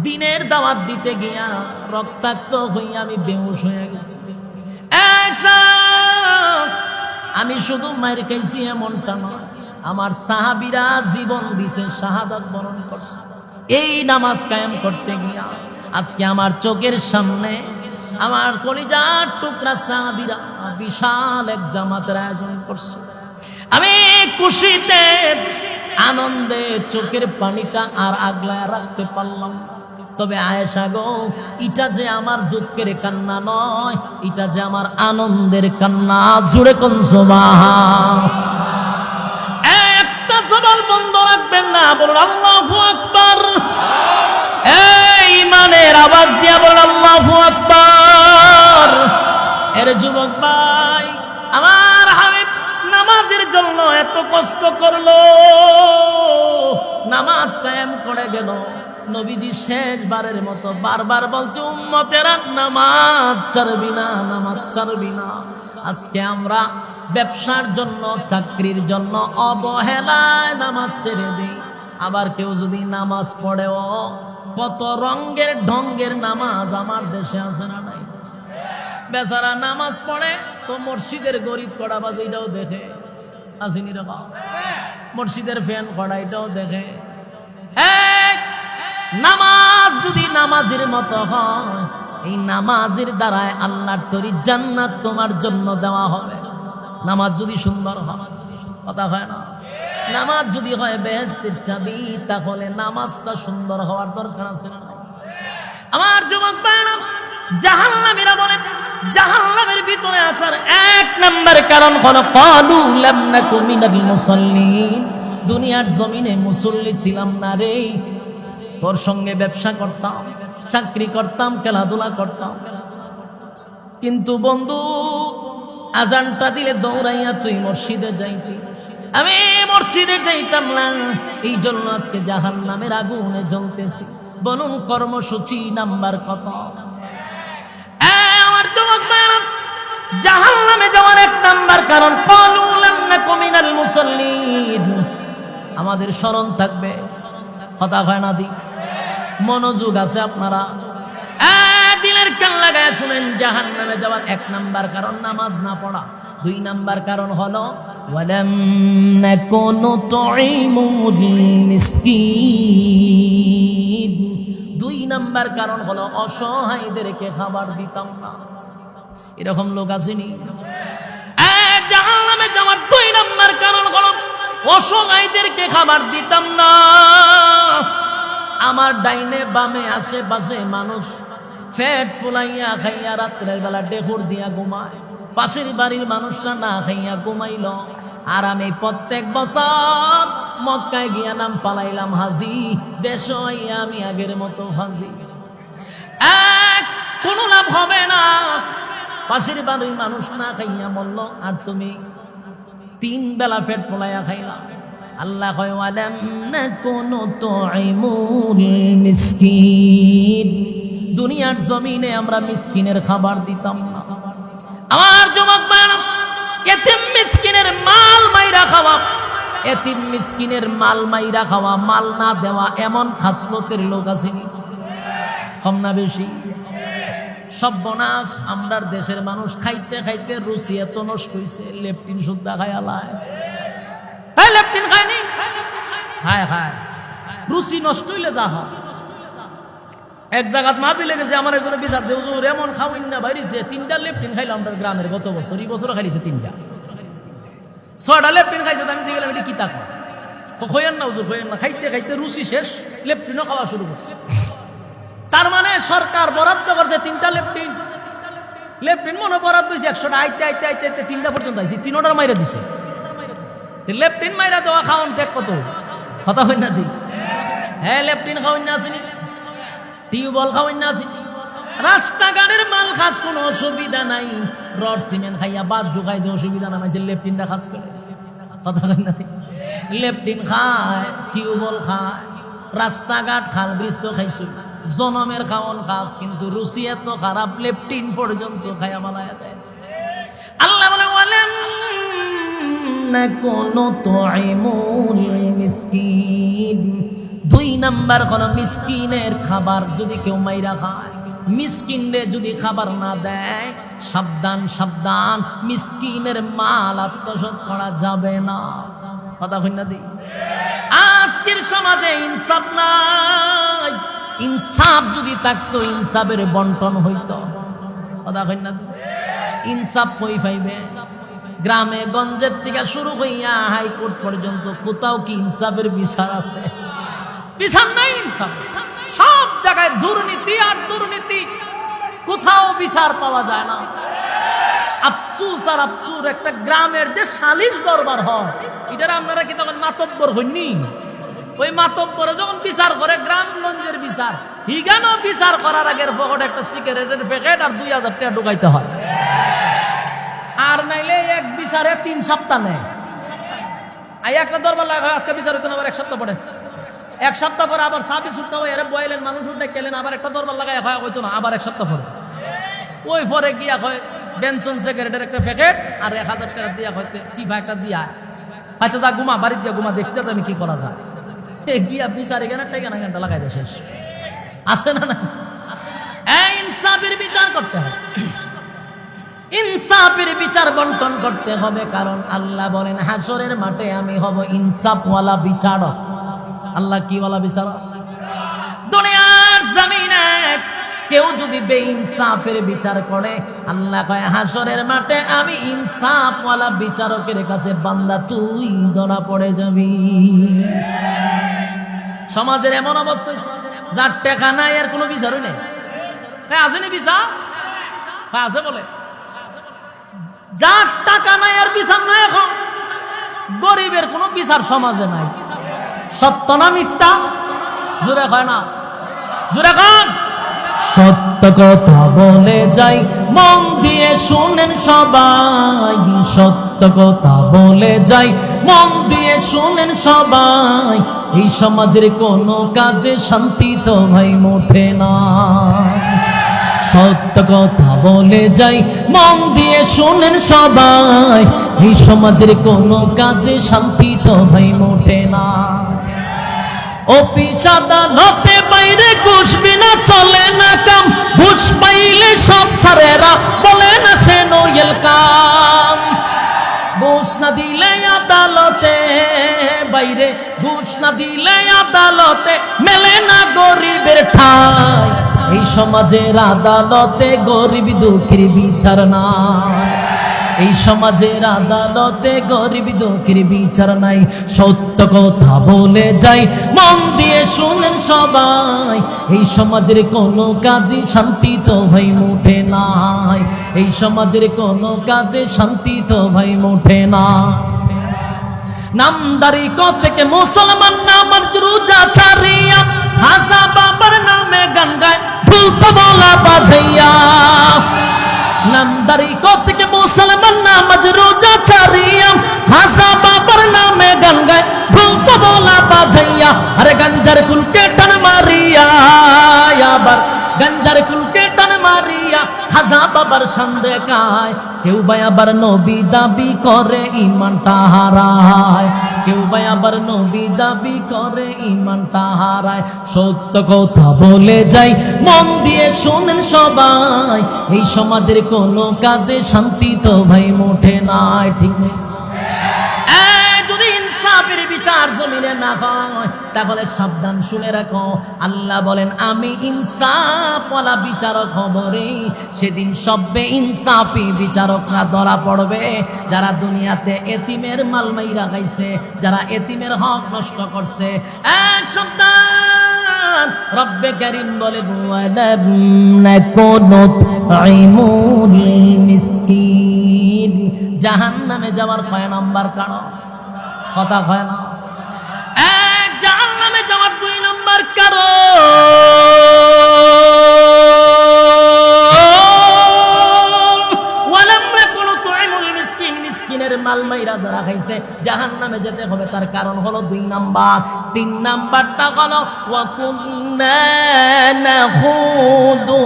দিনের দাওয়াত দিতে গিয়া রক্তাক্ত হইয়া আমি বেহুশ হয়ে গেছি। আমি শুধু মাইর খাইছি এমনটা নয়, আমার সাহাবীরা জীবন দিছে, শাহাদাত বরণ করছে এই নামাজ কায়েম করতে গিয়া। আজকে আমার চোখের সামনে আমার কলিজার টুকরা সাহাবীরা বিশাল এক জামাতের আয়োজন করছে। আমি খুশিতে আনন্দে চোখের পানিটা আর আগলায় রাখতে পারলাম না। তবে আয়েশা গো, এটা যে আমার দুঃখের কান্না নয়, এটা যে আমার আনন্দের কান্না। জুড়ে কোন সুবহান। একটা জবান বন্ধ রাখবেন না, বলুন আল্লাহু আকবার। এই ইমানের আওয়াজ দিয়া বলুন আল্লাহু আকবার। এর যুবক ভাই, আমার হাবিব নামাজের জন্য এত কষ্ট করলো, নামাজ কায়েম করে গেল। নবীজি শেষবারের মতো বারবার বলছে, উম্মতেরা নামাজ ছাড়বি না, নামাজ ছাড়বি না। আজকে আমরা ব্যবসার জন্য, চাকরির জন্য অবহেলায় নামাজ ছেড়ে দেই। আবার কেউ যদি নামাজ পড়েও, কত রঙের ঢঙ্গের নামাজ আমার দেশে আছে না নাই? বেচারা নামাজ পড়ে তো মসজিদের গরিব কড়া বাজিটাও দেখে, আসেনি রে বাবা? মসজিদের ফ্যান কড়া এটাও দেখে। নামাজ যদি নামাজের মতো হয়, এই নামাজের দ্বারায় আল্লাহর তৈরি জান্নাত তোমার জন্য দেওয়া হবে। নামাজ যদি সুন্দর হয়, কথা হয় না, নামাজ যদি হয় বেহেশতের চাবি, তাহলে নামাজটা সুন্দর হওয়ার দরকার আছে না? আমার যুবক ভাইরা, জাহান্নামীরা বলে জাহান্নামের ভিতরে আসার এক নাম্বার কারণ হলো ক্বালু লাম নাকু মিনাল মুসাল্লিন, দুনিয়ার জমিনে মুসল্লি ছিলাম না রে। তোর সঙ্গে ব্যবসা করতাম, চাকরি করতাম, খেলাধুলা করতাম, কিন্তু বন্ধু আজানটা দিলে দৌড়াইয়া তুই মসজিদে যাইতি, আমি মসজিদে যাইতাম না। এই জন্য আজকে জাহান্নামের আগুনে জ্বলতেছি। বলুন কর্মসূচি নাম্বার কত? আমার যুবক ভাইরা, জাহান্নামে যাওয়ার এক নাম্বার কারণ ক্বালু লাম নাকু মিনাল মুসাল্লিন। আমাদের স্মরণ থাকবে, কথা হয় না দি? মনোযোগ আছে আপনারা? দিলের কান লাগায় শুনেন, জাহান্নামে যাওয়ার এক নাম্বার কারণ নামাজ না পড়া। দুই নাম্বার কারণ হলো ওয়ালাম নাকু নুতঈমুল মিসকিন। দুই নাম্বার কারণ হলো অসহায়দেরকে খাবার দিতাম না। এরকম লোক আসেনি? জাহান্নামে যাওয়ার দুই নাম্বার কারণ হলো অসহায়দেরকে খাবার দিতাম না। আমার ডাইনে বামে আশেপাশে মানুষ পেট ফুলাইয়া খাইয়া রাত্রের বেলা ডেকুর দিয়া ঘুমায়, পাশের বাড়ির মানুষটা না খাইয়া ঘুমাইল, আর আমি প্রত্যেক বছর মক্কায় গিয়া নাম পালাইলাম হাজি, দেশ হইয়া আমি আগের মতো হাজি। কোনো লাভ হবে না। পাশের বাড়ির মানুষ না খাইয়া মরল, আর তুমি 3 বেলা পেট ফুলাইয়া খাইলা। আল্লাহ কয় ওয়ালাম নাকু নুতঈমুল মিসকিন। দুনিয়ার জমিনে আমরা মিসকিনের খাবার দিতাম না। আমার যুবক ভাইরা, এতিম মিসকিনের মাল মাইরা খাওয়া, এতিম মিসকিনের মাল মাইরা খাওয়া, মাল না দেওয়া, এমন খাসলতের লোক আসেনি? কম না বেশি? সর্বনাশ। আমরা দেশের মানুষ খাইতে খাইতে রুচি এত নষ্ট হইছে, লেপটিন সুদ্ধা খায় আলায়। লেপটিন খায়নি? খায় খায়। রুচি নষ্ট হইলে যা হয়। এক জায়গাত মাপি লেগেছে, আমার একজনে বিচার দেব, এমন খাওয়াইন না বাইরেছে, 3টা লেপটিন খাইলাম আমরা গ্রামের গত বছর, এই বছরও খাইছে 3টা, 6টা লেপটিন খাইছে। আমি গেলাম এটা কি টাকা, খোয়েন না হুজুর, খোয়েন না। খাইতে খাইতে রুচি শেষ, লেপটিনও খাওয়া শুরু করছে। তার মানে সরকার বরাদ্দ করছে 3টা লেপটিন। লেপটিন মনে বরাদ্দ হয়েছে 100টা, আইতে আইতে আইতে আইতে 3টা পর্যন্ত আইছে, 3টার মাইরা দিছে। লেপটিন মাইরা দেওয়া খাওয়ান ত্যাগ কত, কথা হয় না দি? হ্যাঁ, লেপটিন খাওয়ান না আসেনি, টিউবওয়েল খাওয়ান না আসেনি, রাস্তাঘাটের মাল খাস কোনো অসুবিধা নাই। রড সিমেন্ট খাইয়া বাস ঢুকাই দিয়ে অসুবিধা না, যে লেপটিনটা খাস করে, কথা হয় না দি? লেপটিন খায়, টিউবওয়েল খায়, রাস্তাঘাট খাল ব্রিজ তো খাইছো, জনমের খাওয়ান খাস, কিন্তু রুচি এত খারাপ, লেপটিন পর্যন্ত খাইয়া মালায়া দেয়। আল্লাহ বলে ওয়ালাম নাকু নুতঈমুল মিসকিন। 2 নাম্বার হলো মিসকিনের খাবার যদি কেউ মাইরা খায়, মিসকিনরে যদি খাবার না দেয়, সাবধান সাবধান, মিসকিনের মাল আত্মসাৎ করা যাবে না, কথা হয় না দি? আজকের সমাজে ইনসাফ নাই। ইনসাফ যদি থাকতো, ইনসাফের বন্টন হইতো, কথা হয় না দি? ইনসাফ কই পাইবে? গ্রামে গঞ্জের থেকে শুরু হইয়া হাইকোর্ট পর্যন্ত কোথাও কি ইনসাফের বিচার আছে? বিচার নাই, ইনসাফ। সব জায়গায় দুর্নীতি আর দুর্নীতি, কোথাও বিচার পাওয়া যায় না। আফসুস আর আফসুর, একটা গ্রামের যে সালিশ দরবার হয়, এটার আপনারা কি তখন মাতব্বর হইনি? ওই মাতব্বরে যখন বিচার করে, গ্রামগঞ্জের বিচার, হিগানো বিচার করার আগের পকেটে একটা সিগারেটের প্যাকেট আর 2000 টাকা ঢুকাইতে হয়। আর নাইলে এক বিচারে 3 সপ্তাহ নেয়। একটা দরবার লাগা, আজকে বিচার হইতো না, আবার 1 সপ্তাহ পরে, 1 সপ্তাহ পরে আবার সাবিস উঠতে হয়, এরা বয়ালেন মানুষ উঠে গেলেন, আবার একটা দরবার লাগাই হইতো না, আবার 1 সপ্তাহ পরে। ওই পরে গিয়া হয় বেনসন সিগারেটের একটা প্যাকেট আর 1000 টাকা দিয়া হয়তো টিফা একটা দিয়া আচ্ছা যা ঘুমা বাড়িতে দিয়া ঘুমা দেখতে আমি কি করা যায় গিয়া বিচার এখানে টাকা না ঘন্টা লাগাই দেয় শেষ আছে না না ইনসাফের বিচার করতে হবে ইনসাফের বিচার বন্টন করতে হবে কারণ আল্লাহ বলেন হাসরের মাঠে আমি হব ইনসাফওয়ালা বিচারক আল্লাহ কি ওয়ালা বিচারক দুনিয়ার জমিনে কেউ যদি বেইনসাফের বিচার করে আল্লাহ কয় হাসরের মাঠে আমি ইনসাফওয়ালা বিচারকের কাছে বান্দা তুই ধরা পড়ে যাবি সমাজের এমন অবস্থা যার টাকা নাই আর কোনো বিচারই নেই আসেনি বিচার আছে বলে যার টাকা নাই আর বিচার নাই এখন গরিবের কোনো বিচার সমাজে নাই সত্য না মিথ্যা জোরে কয় না জোরে কন সত্য কথা বলে যাই মন দিয়ে শুনেন সবাই সত্য কথা বলে যাই মন দিয়ে শুনেন সবাই এই সমাজের কোনো কাজে শান্তি তো ভাই মোটে না সত্য কথা বলে যাই মন দিয়ে শুনেন সবাই এই সমাজের কোনো কাজে শান্তি তো ভাই মোটে না অফিস আদালতে বাইরে ঘুষ বিনা চলে না কাম ঘুষ পাইলে সব সারেরা বলে না সে নোয়েল কাম ঘুষ না দিলে আদালতে বাইরে ঘুষ না দিলে আদালতে মেলে না গরিবের ঠাঁই এই সমাজের আদালতে গরিব দুঃখীর বিচার নাই এই সমাজের আদালতে গরিব দুঃখীর বিচার নাই সত্য কথা বলে যাই মন দিয়ে শুনেন সবাই এই সমাজের কোনো কাজে শান্তি তো ভাই মুঠে নাই এই সমাজের কোনো কাজে শান্তি তো ভাই মুঠে না নামদারি থেকে মুসলমান নামার রোজা ছাড়িয়া খাজা বাবার নামে গান গায় ভুল তো বলা বাজাইয়া নামদারি থেকে মুসলমান নামাজ রোজা ছাড়িয়া খাজা বাবার নামে গান গায় ভুল তো বলা বাজাইয়া আরে গঞ্জার ফুলকে টান মারিয়া আবার গঞ্জার ফুলকে টান মারিয়া খাজা বাবার সামনে কায় কেউ ভাই আবার নবী দাবি করে ইমানটা হারায় কেউ ভাই আবার নবী দাবি করে ইমানটা হারায় সত্য কথা বলে যাই মন দিয়ে শোনেন সবাই এই সমাজের কোনো কাজে শান্তি তো ভাই মোটে নাই ঠিক নেই যদি ইনসাফের বিচার জমিনে না হয় তাহলে সাবধান শুনে রাখো আল্লাহ বলেন আমি ইনসাফওয়ালা বিচারক হব রে সেদিন সবে ইনসাফি বিচারকরা ধরা পড়বে যারা দুনিয়াতে এতিমের মাল মাইরা খাইছে যারা এতিমের হক নষ্ট করছে সাবধান রব্বে কারীম বলেন ওয়ালাম নাকুনুত আইমুল মিসকিন জাহান্নামে যাওয়ার কয় নাম্বার কারণ কথা হয় না জাহান্নামে যাওয়ার 2 নম্বর কারণ ওয়ালাম নাকুনু তুইমুল মিসকিন মিসকিনের মাল মাইরা যারা খাইছে জাহান্নামে যেতে হবে তার কারণ হলো 2 নাম্বার 3 নাম্বারটা হলো ওয়া কুন্না নাখুদু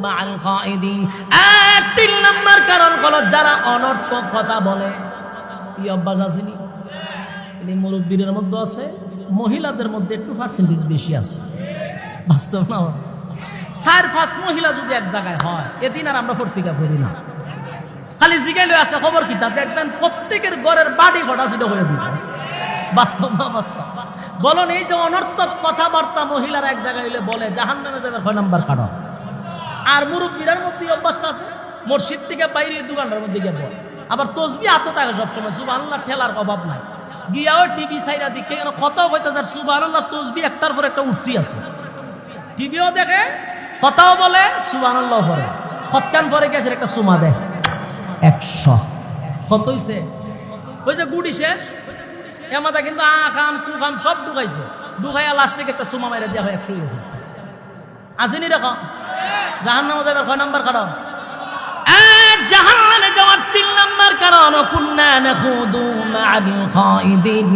মা'আল খাইদিন 3 নম্বর কারণ হলো যারা অনর্থক কথা বলে এই অভ্যাস আসেনি মুরব্বীদের মধ্যে আছে মহিলাদের মধ্যে একটু পার্সেন্টেজ বেশি আছে বাস্তব না 4-5 মহিলা যদি এক জায়গায় হয় এদিন আর আমরা পত্রিকা পড়ি না খালি জিগাইলে আজকে খবর কি তা দেখবেন প্রত্যেকের ঘরের বাড়ি ঘটা ছিল হয়ে দিল বাস্তব না বাস্তব বলুন এই যে অনর্থক কথাবার্তা মহিলারা এক জায়গায় হইলে বলে জাহান্নামে যাবে 6 নম্বর কারণ আর মুরব্বীর মধ্যে অভ্যাসটা আছে মসজিদ থেকে বাইরে দোকানের মধ্যে গিয়ে বলে আবার তসবি হাতে থাকে সবসময় সুবহানাল্লাহ ঠেলার অভাব নাই গিয়াও টিভি সাইরা দিকে কেন কথাও হইতে যার সুবহানাল্লাহ তসবি একটার পর একটা উঠতি আছে টিভিও দেখে কথাও বলে সুবহানাল্লাহ পড়ে কতক্ষণ পরে গেছে একটা সুমা দেয় 100 কত হইছে ওই যে গুড়ি শেষ এমাদা কিন্তু আখাম কুখাম সব ঢুকাইছে ঢুকাইয়া লাস্টে একটা সুমা মাইরা দেওয়া হয় 100 গেছে আসেনি রকম জাহান্নামে যাবে 6 নম্বর কারণ জাহান্নামে যাওয়ার 3 নম্বর নাম্বার কারণ কুন্না নাখুদু মা'আল খাইদিন,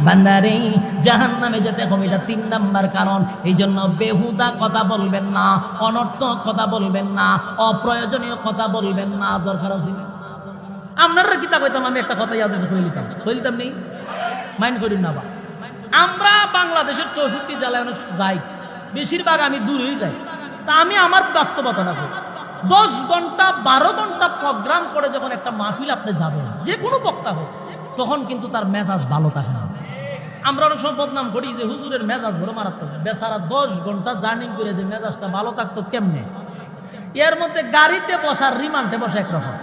বান্দারে জাহান্নামে যেতে হবে, এটা 3 নাম্বার কারণ। এই জন্য বেহুদা কথা বলবেন না, অনর্থক কথা বলবেন না, অপ্রয়োজনীয় কথা বলবেন না। দরকার আছে আপনারা কিতাব হইতাম, আমি একটা কথা ইয়াদ আছে কইলিতাম নেই, মাইন্ড করিন না বা। আমরা বাংলাদেশের 64 জেলায় যাই, বেশিরভাগ আমি দূরেই যাই। তা আমি আমার বাস্তবতা না, 10 ঘন্টা 12 ঘন্টা প্রোগ্রাম করে যখন একটা মাহফিল আপনি যাবেন, যে কোনো বক্তা হোক, তখন কিন্তু তার মেজাজ ভালো থাকে না। আমরা অনেক সময় বদনাম করি যে হুজুরের মেজাজ বড় মারাত্মক। বেচারা 10 ঘন্টা জার্নি করে যে মেজাজটা ভালো থাকতো কেমনে? এর মধ্যে গাড়িতে বসার রিমান্ডে বসে একরকম।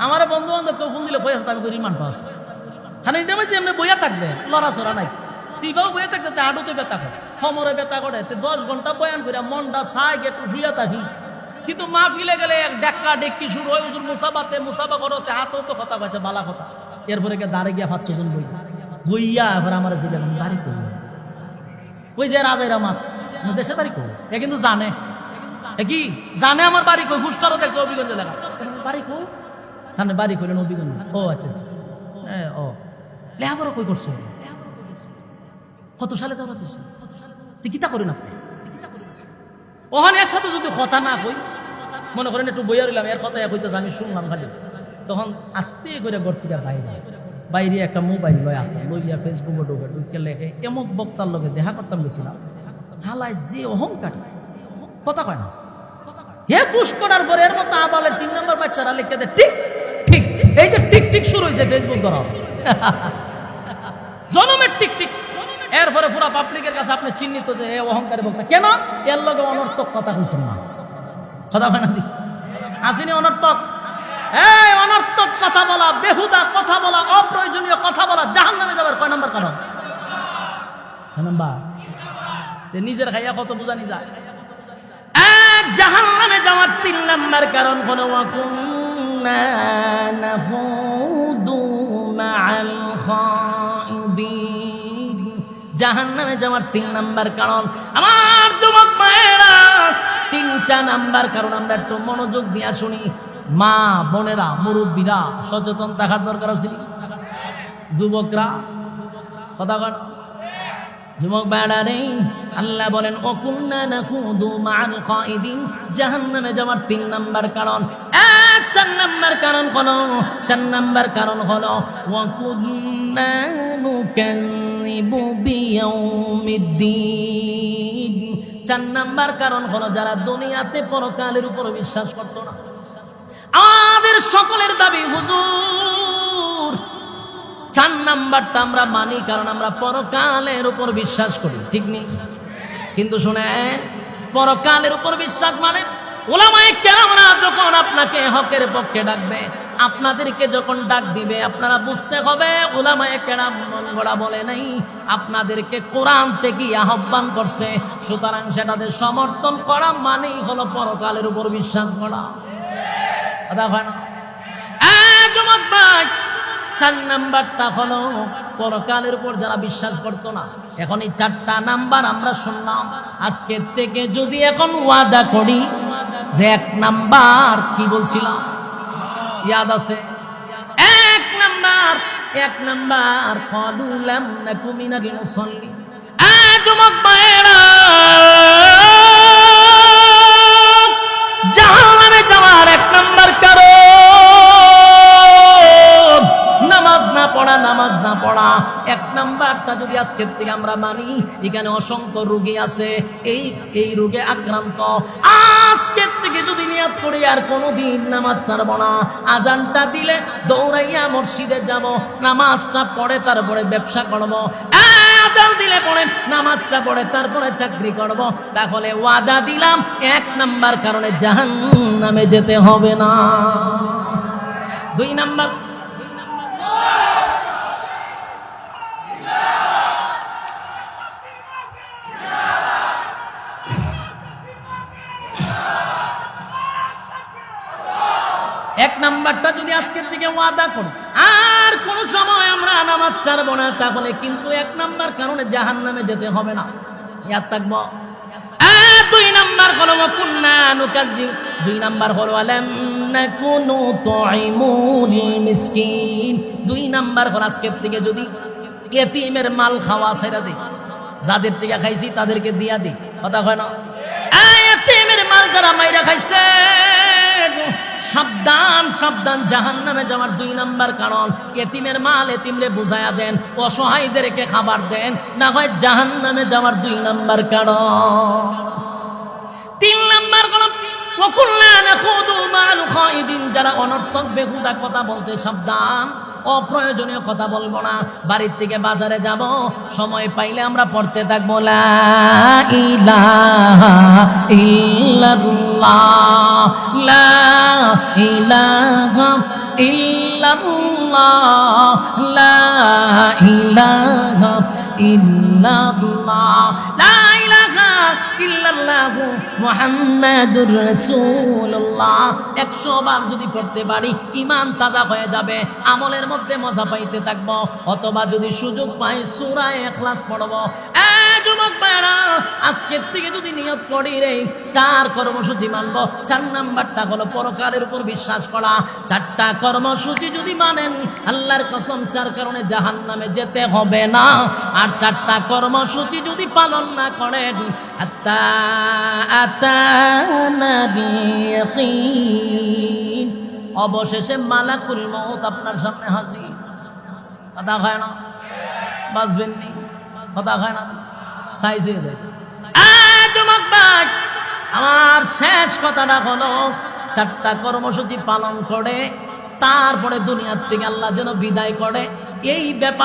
আমার বন্ধু বান্ধব কেউ ফোন দিলে বই আছে, আমি রিমান্ড আছে খালি এমনি বইয়া থাকবে, লড়াচড়া নাই। তিবাও বইয়া থাকতে আডুতে ব্যথা করে, কোমরে ব্যথা করে। 10 ঘন্টা বয়ান করে মনটা চাই একটু শুইয়া থাকি, কিন্তু মাহফিলে গেলে এক ডেক্কা ডেক্কি শুরু হয়। হুজুর মুসাবা করতে হাতেও তো কথা পাচ্ছে বালা কথা। এরপরে দাঁড়ে গিয়া 5-6 জন বইয়া এবার আমার জিজ্ঞাসা বাড়ি করবো, ওই যে রাজাইরা মাত দেশের বাড়ি করবো। এ কিন্তু জানে, কি জানে আমার বাড়ি কই, ফুস্টারও দেখছে অভিগঞ্জ লেখা বাড়ি কই, তাহলে বাড়ি করলেন অভিগঞ্জ। ও আচ্ছা আচ্ছা, ও লেখাপড়া কই করছে, কত সালে তাহলে তুই কিতা করেন আপনি? ওখানে এর সাথে যদি কথা না কই, মনে করেন একটু বইয়া রইলাম, এর কথা কইতেছে আমি শুনলাম খালি, তখন আস্তে করে ঘর থেকে বাইরে একটা মোবাইল লইয়া ফেসবুকে ঢুকে লেখে এমক বক্তার লোকে দেখা করতাম গেছিলাম। হালায় যে অহংকার, কথা কয় না। হে ফুস করার পরে এর মতো আবালের 3 নম্বর বাচ্চারা লিখে দেয় ঠিক ঠিক। এই যে টিক টিক শুরু হয়েছে ফেসবুক ধরা, জনমের টিক টিক। এরপরে পুরা পাবলিকের কাছে আপনি চিহ্নিত যে এ অহংকারী বক্তা। কেন? এর লগে অনর্থক কথা কইছেন না, কথা কয় না দি আসিনি অনর্থক। এই অনর্থক কথা বলা, বেহুদা কথা বলা, অপ্রয়োজনীয় কথা বলা জাহান্নামে যাবার কয় নাম্বার কারণ? নাম্বার নিজের খাইয়া কত বোঝানি যায়। এক জাহান্নামে যাওয়ার 3 নাম্বার কারণ হলো ওয়াকুন্না নাহুদু মা'আল খাইদিন। জাহান্নামে যাওয়ার 3 নাম্বার কারণ আমার যুবক মায়েরা, 3টা নাম্বার কারণ আমরা একটু মনোযোগ দিয়া শুনি। মা বোনেরা, মুরব্বীরা সচেতন থাকার দরকার আছে। যুবকরা কথা কন, যুবক বেড়া নেই। আল্লাহ বলেন ওয়াকুন্না নাখুদু মা'আল খাইদিন। জাহান্নামে যাওয়ার 3 নাম্বার কারণ, 4 নাম্বার কারণ হলো, 4 নাম্বার কারণ হলো ওয়াকুন্না নুকাযযিবু বিয়াউমিদ্দিন। 4 নাম্বার কারণ হলো যারা দুনিয়াতে পরকালের উপর বিশ্বাস করত না। আমাদের সকলের দাবি হুজুর 4 নাম্বারটা আমরা মানি, কারণ আমরা পরকালের উপর বিশ্বাস করি, ঠিক নেই? কিন্তু শুনেন, পরকালের উপর বিশ্বাস মানে উলামায়ে কেরামরা যখন আপনাকে হকের পক্ষে ডাকবে, আপনাদেরকে যখন ডাক দিবে, আপনারা বুঝতে হবে উলামায়ে কেরাম মন গড়া বলে নাই, আপনাদেরকে কোরআন থেকে আহ্বান করছে। সুতরাং সেটাতে সমর্থন করা মানেই হলো পরকালের উপর বিশ্বাস করা। কথা হয় না? যুবক ভাই, 4 নাম্বারটা হলো পরকালের উপর যারা বিশ্বাস করতো না। এখন এই 4টা নাম্বার আমরা শুনলাম। আজকের থেকে যদি এখন ওয়াদা করি যে 1 নাম্বার কি বলছিলাম, ইয়াদ আছে? 1 নাম্বার ক্বালু লাম নাকু মিনাল মুসাল্লিন। যুবক ভাইরা, জাহান্নামে যাওয়ার 1 নাম্বার কারণ নামাজ না পড়া। 1 নাম্বারটা যদি আজকের থেকে আমরা মানি, এখানে অসংখ্য রোগী আছে, এই রোগে আক্রান্ত। আজকের থেকে যদি নিয়ত করি আর কোনোদিন নামাজ ছাড়ব না, আজানটা দিলে দৌড়াইয়া মসজিদে যাব, নামাজটা পড়ে তারপরে ব্যবসা করব, আজান দিলে পড়ে নামাজটা পড়ে তারপরে চাকরি করব, তাহলে ওয়াদা দিলাম 1 নাম্বার কারণে জাহান্নামে যেতে হবে না। 2 নাম্বার, এক নাম্বারটা যদি আজকের থেকে ওয়াদা করি আর কোন সময় আমরা নামাজ ছাড়বো না, তাহলে কিন্তু 1 নাম্বার কারণে জাহান্নামে যেতে হবে না। ইয়াদ থাকবো। 2 নাম্বার হলো ওয়াকুন্না নুকাজ্জিব, 2 নাম্বার হলো আলাম নাকুনু তুইমুল মিসকিন। 2 নাম্বার হলো আজকের থেকে যদি ইতিমের মাল খাওয়া ছেড়ে দেই, যাদের থেকে খাইছি তাদেরকে দিয়া দিই। কথা হয় না? ইতিমের মাল যারা মাইরা খাইছে সাবধান সাবধান, জাহান্নামে যাওয়ার 2 নাম্বার কারণ। ইতিমের মাল ইতিমরে বুঝায়া দেন, অসহায়দেরকে খাবার দেন, না হয় জাহান্নামে যাওয়ার 2 নাম্বার কারণ। 3 নাম্বার হলো ওয়াকুল্লা নাখুদু মাল খাইদিন, যারা অনর্থক বেহুদা কথা বলতে সাবধান, অপ্রয়োজনীয় কথা বলবো না। বাড়ির থেকে বাজারে যাব, সময় পাইলে আমরা পড়তে থাকবো লা ইলাহা ইল্লাল্লাহ, লা ইলাহা ইল্লাল্লাহ, লা ইলাহা ইল্লাল্লাহ, লা ইলাহা ইল্লাল্লাহু মুহাম্মাদুর রাসূলুল্লাহ। 100 বার যদি পড়তে পারি ঈমান তাজা হয়ে যাবে, আমলের মধ্যে মজা পাইতে থাকব। অথবা যদি সুযোগ পাই সূরা ইখলাস পড়ব। যুবক ভাইরা, আজকের থেকে যদি নিয়ত করি রে 4 কর্মসূচি মানব। 4 নাম্বারটা হলো পরকালের উপর বিশ্বাস করা। 4টা কর্মসূচি যদি মানেন, আল্লাহর কসম 4 কারণে জাহান্নামে যেতে হবে না। আর 4টা কর্মসূচি যদি পালন না করেন, হাত্তা আতানাল ইয়াকিন, অবশেষে মালাকুল মউত আপনার সামনে হাজির। কথা হয় না? বাঁচবেন নি? কথা হয় না? সাইজ হয়ে যায়। যুবক ভাই, আমার শেষ কথাটা হলো 4টা কর্মসূচি পালন করে তারপরে দুনিয়ার থেকে আল্লাহ যেন বিদায় করে, এই ব্যাপার